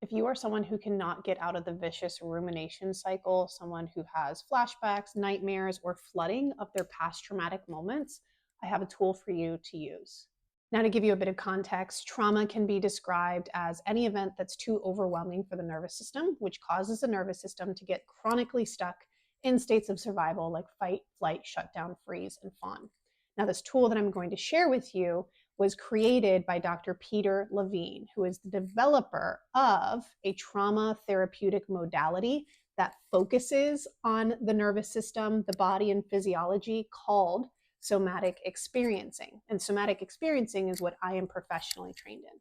if you are someone who cannot get out of the vicious rumination cycle, someone who has flashbacks, nightmares, or flooding of their past traumatic moments, I have a tool for you to use. Now, to give you a bit of context, trauma can be described as any event that's too overwhelming for the nervous system, which causes the nervous system to get chronically stuck in states of survival like fight, flight, shutdown, freeze, and fawn. Now, this tool that I'm going to share with you was created by Dr. Peter Levine, who is the developer of a trauma therapeutic modality that focuses on the nervous system, the body, and physiology called somatic experiencing. And somatic experiencing is what I am professionally trained in.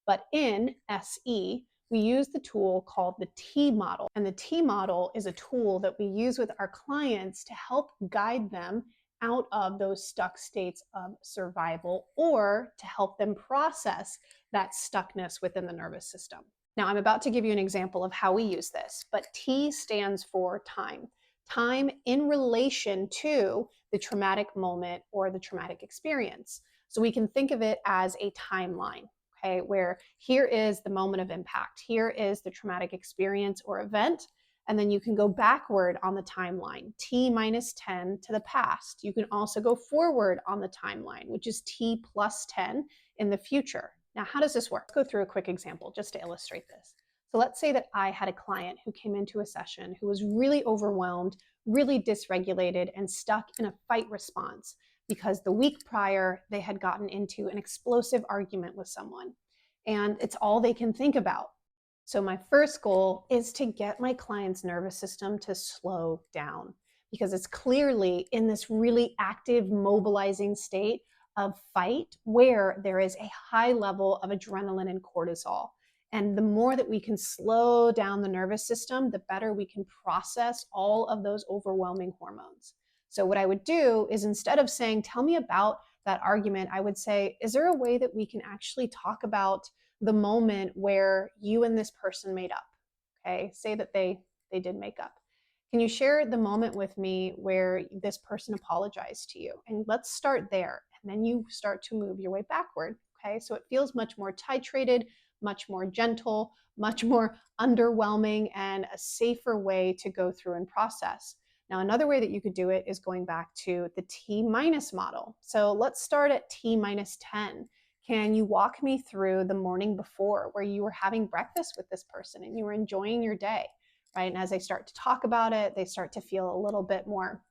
But in SE, we use the tool called the T model. And the T model is a tool that we use with our clients to help guide them out of those stuck states of survival, or to help them process that stuckness within the nervous system. Now, I'm about to give you an example of how we use this, but T stands for time. Time in relation to the traumatic moment or the traumatic experience. So we can think of it as a timeline, okay, where here is the moment of impact, here is the traumatic experience or event, and then you can go backward on the timeline, T minus 10 to the past. You can also go forward on the timeline, which is T plus 10 in the future. Now, how does this work? Let's go through a quick example just to illustrate this. So let's say that I had a client who came into a session who was really overwhelmed, really dysregulated, and stuck in a fight response because the week prior they had gotten into an explosive argument with someone. And it's all they can think about. So my first goal is to get my client's nervous system to slow down, because it's clearly in this really active, mobilizing state of fight where there is a high level of adrenaline and cortisol. And the more that we can slow down the nervous system, the better we can process all of those overwhelming hormones. So what I would do is, instead of saying, tell me about that argument, I would say, is there a way that we can actually talk about the moment where you and this person made up? Okay, say that they did make up. Can you share the moment with me where this person apologized to you? And let's start there. And then you start to move your way backward. Okay, so it feels much more titrated, much more gentle, much more underwhelming, and a safer way to go through and process. Now, another way that you could do it is going back to the T minus model. So let's start at T minus 10. Can you walk me through the morning before, where you were having breakfast with this person and you were enjoying your day, right? And as they start to talk about it, they start to feel a little bit more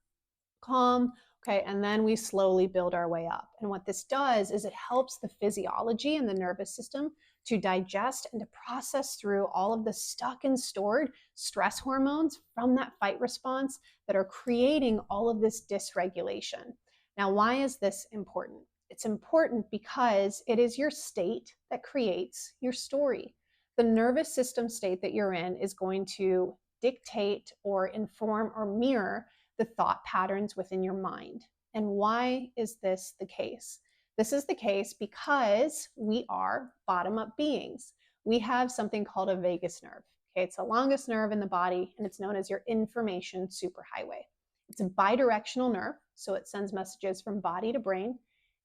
calm, okay? And then we slowly build our way up. And what this does is it helps the physiology and the nervous system to digest and to process through all of the stuck and stored stress hormones from that fight response that are creating all of this dysregulation. Now, why is this important? It's important because it is your state that creates your story. The nervous system state that you're in is going to dictate or inform or mirror the thought patterns within your mind. And why is this the case? This is the case because we are bottom-up beings. We have something called a vagus nerve. Okay, it's the longest nerve in the body, and it's known as your information superhighway. It's a bidirectional nerve, so it sends messages from body to brain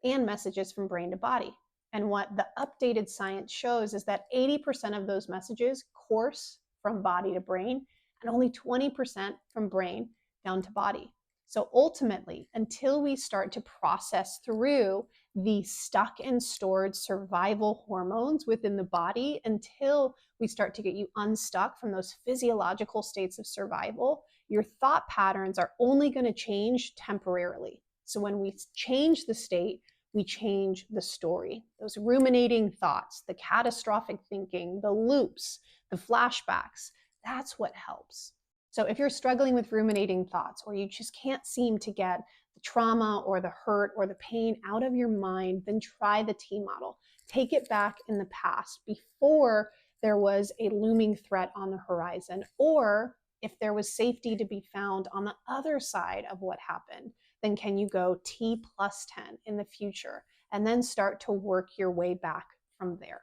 and messages from brain to body. And what the updated science shows is that 80% of those messages course from body to brain, and only 20% from brain down to body. So ultimately, until we start to process through the stuck and stored survival hormones within the body, until we start to get you unstuck from those physiological states of survival, your thought patterns are only going to change temporarily. So when we change the state, we change the story. Those ruminating thoughts, the catastrophic thinking, the loops, the flashbacks, that's what helps. So if you're struggling with ruminating thoughts, or you just can't seem to get the trauma or the hurt or the pain out of your mind, then try the T model. Take it back in the past, before there was a looming threat on the horizon, or if there was safety to be found on the other side of what happened. Then can you go T plus 10 in the future, and then start to work your way back from there.